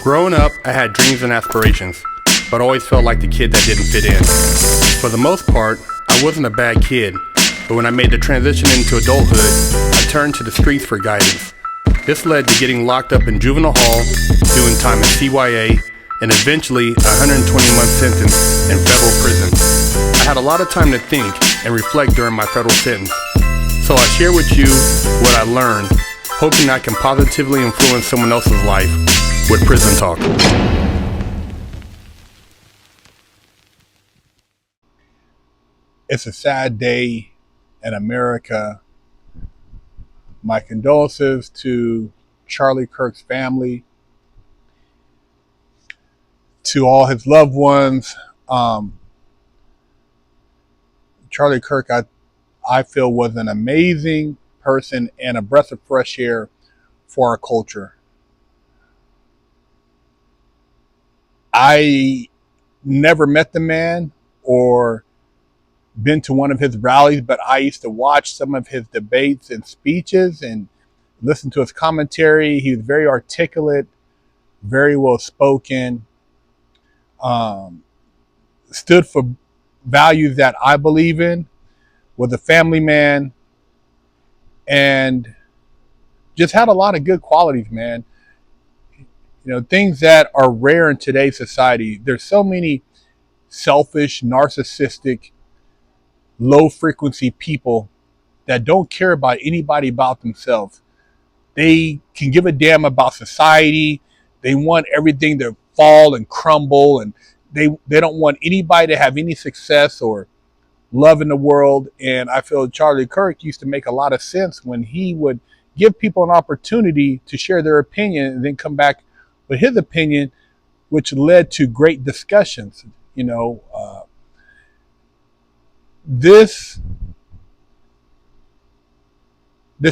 Growing up, I had dreams and aspirations, but always felt like the kid that didn't fit in. For the most part, I wasn't a bad kid, but when I made the transition into adulthood, I turned to the streets for guidance. This led to getting locked up in juvenile hall, doing time in CYA, and eventually a 120-month sentence in federal prison. I had a lot of time to think and reflect during my federal sentence, so I share with you what I learned, hoping I can positively influence someone else's life with Prison Talk. It's a sad day in America. My condolences to Charlie Kirk's family, to all his loved ones. Charlie Kirk, I feel, was an amazing person and a breath of fresh air for our culture. I never met the man or been to one of his rallies, but I used to watch some of his debates and speeches and listen to his commentary. He was very articulate, very well spoken, stood for values that I believe in, was a family man, and just had a lot of good qualities, man. You know, things that are rare in today's society. There's so many selfish, narcissistic, low-frequency people that don't care about anybody about themselves. They can give a damn about society. They want everything to fall and crumble, and they don't want anybody to have any success or love in the world. And I feel Charlie Kirk used to make a lot of sense when he would give people an opportunity to share their opinion and then come back with his opinion, which led to great discussions. You know, this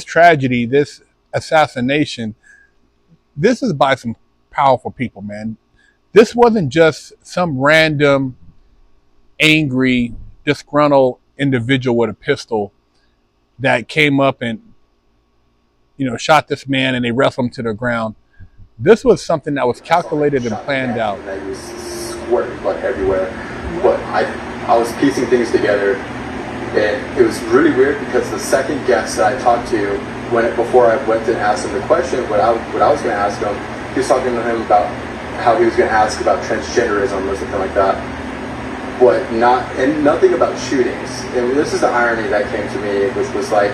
tragedy, this assassination, this is by some powerful people, man. This wasn't just some random, angry, disgruntled individual with a pistol that came up and, you know, shot this man and they wrestled him to the ground. This was something that was calculated and planned out. And I used to squirt blood everywhere, but I was piecing things together, and it was really weird because the second guest that I talked to, before I went to ask him the question, what I was going to ask him, he was talking to him about how he was going to ask about transgenderism or something like that, but nothing about shootings. And this is the irony that came to me, which was like,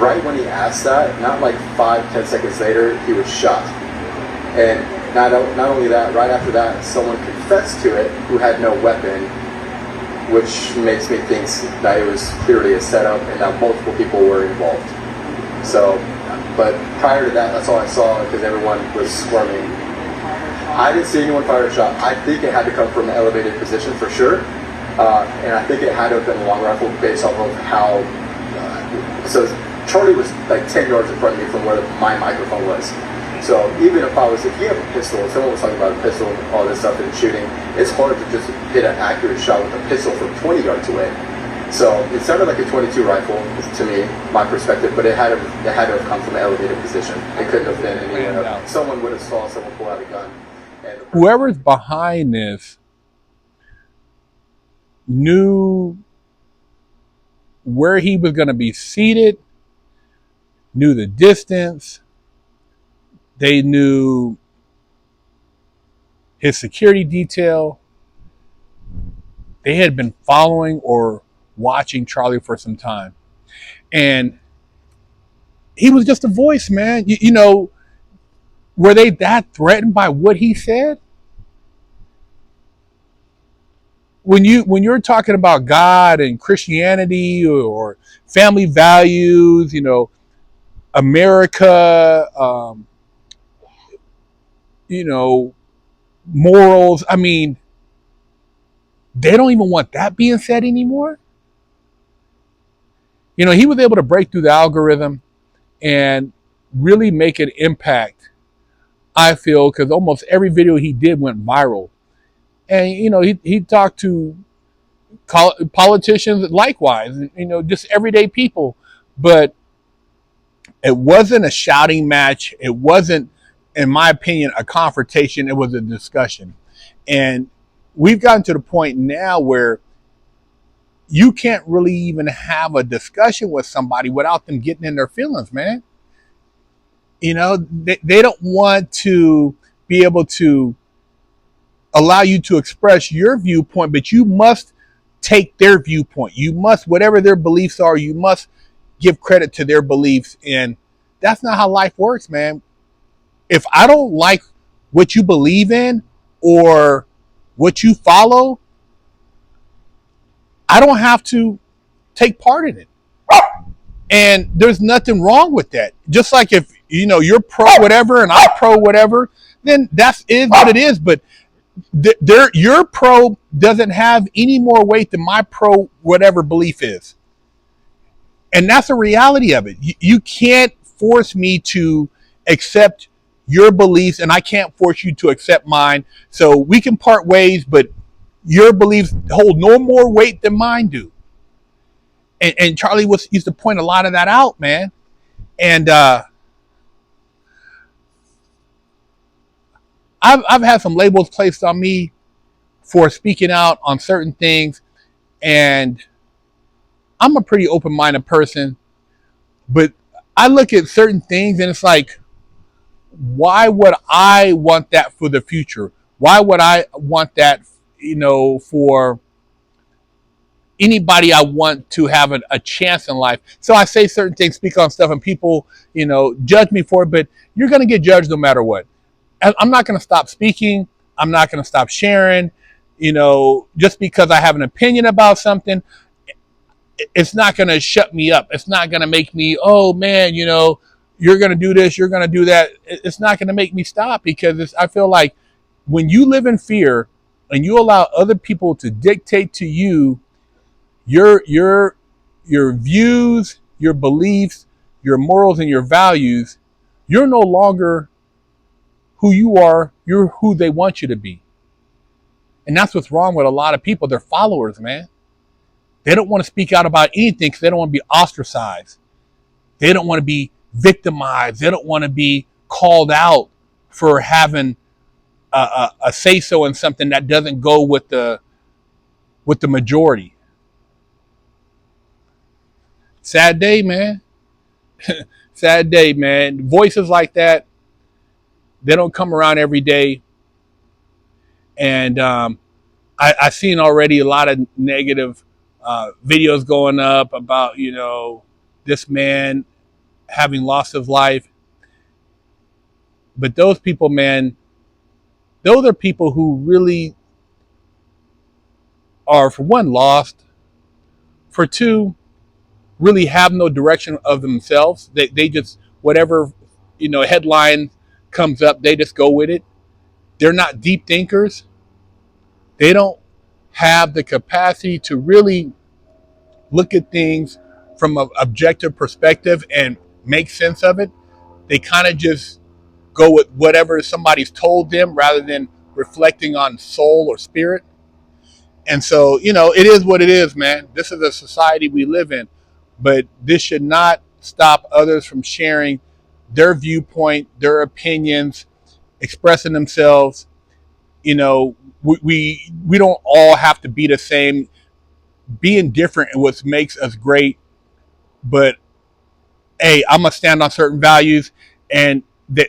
right when he asked that, not like 5-10 seconds later, he was shot. And not only that, right after that, someone confessed to it who had no weapon, which makes me think that it was clearly a setup and that multiple people were involved. So, but prior to that, that's all I saw because everyone was squirming. I didn't see anyone fire a shot. I think it had to come from an elevated position for sure. And I think it had to have been a long rifle based off of how, so Charlie was like 10 yards in front of me from where my microphone was. So even if you have a pistol, if someone was talking about a pistol, all this stuff and shooting, it's hard to just hit an accurate shot with a pistol from 20 yards away. So it sounded like a .22 rifle to me, my perspective, but it had to have come from an elevated position. It couldn't have been any. Someone would have saw someone pull out a gun. Whoever's behind this knew where he was going to be seated, knew the distance. They knew his security detail. They had been following or watching Charlie for some time. And he was just a voice, man. You know, were they that threatened by what he said? When you're talking about God and Christianity or family values, you know, America, you know, morals, I mean, they don't even want that being said anymore. You know, he was able to break through the algorithm and really make an impact, I feel, because almost every video he did went viral. And, you know, he talked to politicians likewise, you know, just everyday people. But it wasn't a shouting match. It wasn't in my opinion, a confrontation. It was a discussion. And we've gotten to the point now where you can't really even have a discussion with somebody without them getting in their feelings, man. You know, they don't want to be able to allow you to express your viewpoint, but you must take their viewpoint. You must, whatever their beliefs are, you must give credit to their beliefs. And that's not how life works, man. If I don't like what you believe in or what you follow, I don't have to take part in it. And there's nothing wrong with that. Just like if, you know, you're pro whatever and I'm pro whatever, then that is what it is. But your pro doesn't have any more weight than my pro whatever belief is. And that's the reality of it. You can't force me to accept your beliefs, and I can't force you to accept mine. So we can part ways, but your beliefs hold no more weight than mine do. And Charlie used to point a lot of that out, man. And I've had some labels placed on me for speaking out on certain things, and I'm a pretty open-minded person, but I look at certain things and it's like, why would I want that for the future? Why would I want that, you know, for anybody I want to have a chance in life? So I say certain things, speak on stuff, and people, you know, judge me for it, but you're going to get judged no matter what. I'm not going to stop speaking. I'm not going to stop sharing, you know, just because I have an opinion about something. It's not going to shut me up. It's not going to make me, oh man, you know, you're going to do this, you're going to do that. It's not going to make me stop, because I feel like when you live in fear and you allow other people to dictate to you your views, your beliefs, your morals, and your values, you're no longer who you are. You're who they want you to be. And that's what's wrong with a lot of people. They're followers, man. They don't want to speak out about anything because they don't want to be ostracized. They don't want to be victimized. They don't want to be called out for having a say-so in something that doesn't go with the majority. Sad day, man. Sad day, man. Voices like that, they don't come around every day. And I've seen already a lot of negative videos going up about, you know, this man having lost his life. But those people, man, those are people who really are, for one, lost. For two, really have no direction of themselves. They just, whatever, you know, headline comes up, they just go with it. They're not deep thinkers. They don't have the capacity to really look at things from an objective perspective and make sense of it. They kind of just go with whatever somebody's told them rather than reflecting on soul or spirit. And so, you know, it is what it is, man. This is a society we live in, but this should not stop others from sharing their viewpoint, their opinions, expressing themselves. You know, we don't all have to be the same. Being different is what makes us great. But hey, I'm gonna stand on certain values, and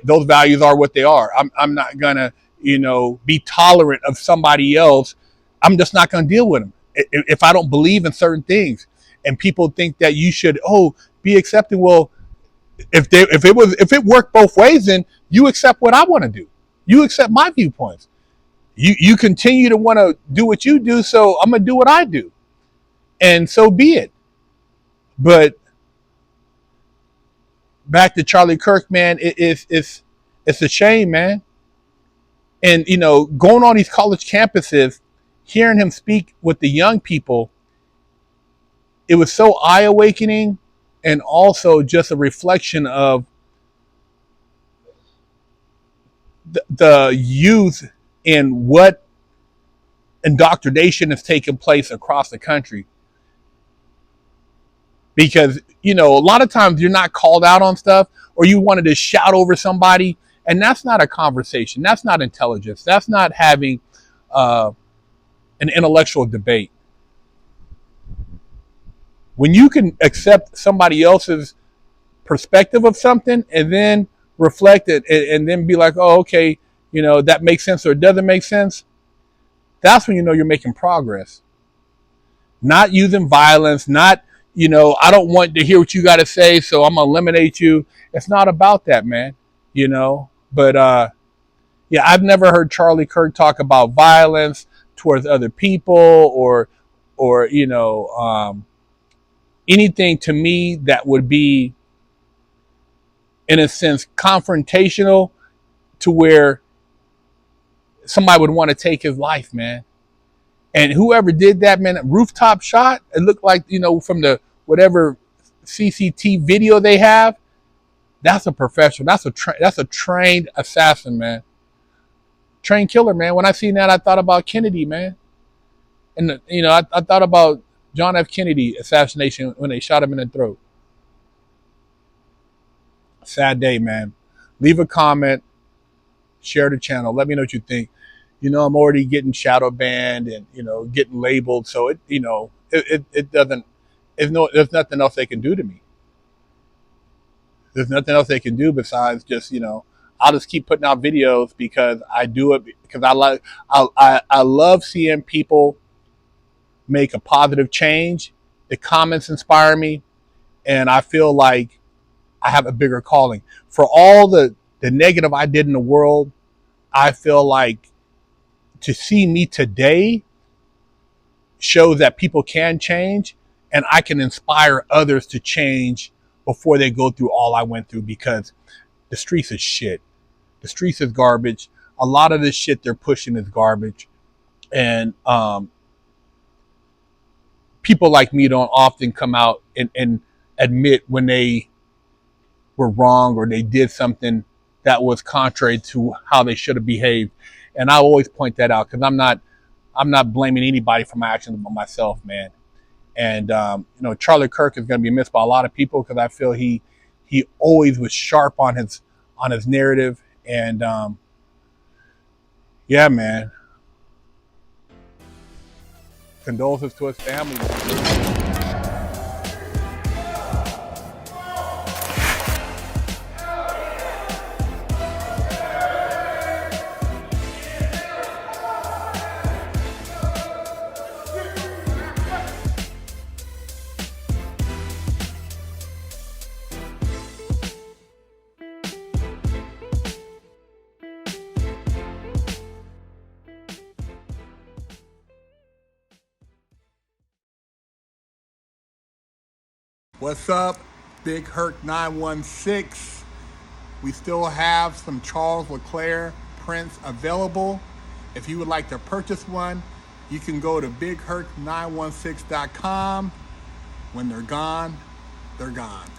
those values are what they are. I'm not gonna, you know, be tolerant of somebody else. I'm just not gonna deal with them if I don't believe in certain things. And people think that you should, be accepting. Well, if it worked both ways, then you accept what I want to do. You accept my viewpoints. You continue to want to do what you do, so I'm gonna do what I do, and so be it. But back to Charlie Kirk, man, it's a shame, man. And you know, going on these college campuses, hearing him speak with the young people, it was so eye-awakening, and also just a reflection of the youth and what indoctrination has taken place across the country. Because, you know, a lot of times you're not called out on stuff, or you wanted to shout over somebody, And that's not a conversation. That's not intelligence. That's not having an intellectual debate. When you can accept somebody else's perspective of something and then reflect it and then be like, oh, okay, that makes sense or it doesn't make sense, that's when you know you're making progress. Not using violence, not, I don't want to hear what you got to say, so I'm going to eliminate you. It's not about that, man, But, yeah, I've never heard Charlie Kirk talk about violence towards other people or anything to me that would be, in a sense, confrontational to where somebody would want to take his life, man. And whoever did that, man, rooftop shot, it looked like, from the whatever CCTV video they have, that's a professional. That's a trained assassin, man. Trained killer, man. When I seen that, I thought about Kennedy, man. And, I thought about John F. Kennedy assassination when they shot him in the throat. Sad day, man. Leave a comment. Share the channel. Let me know what you think. I'm already getting shadow banned and, getting labeled. So it doesn't, there's nothing else they can do to me. There's nothing else they can do besides just, I'll just keep putting out videos because I do it because I love seeing people make a positive change. The comments inspire me. And I feel like I have a bigger calling. For all the negative I did in the world, I feel like to see me today shows that people can change and I can inspire others to change before they go through all I went through, because the streets is shit. The streets is garbage. A lot of this shit they're pushing is garbage. And people like me don't often come out and admit when they were wrong or they did something that was contrary to how they should have behaved. And I always point that out because I'm not blaming anybody for my actions but myself, man. And Charlie Kirk is going to be missed by a lot of people because I feel he always was sharp on his narrative. And yeah, man. Condolences to his family, man. What's up? Big Herc 916. We still have some Charles Leclerc prints available. If you would like to purchase one, you can go to bigherc916.com. When they're gone, they're gone.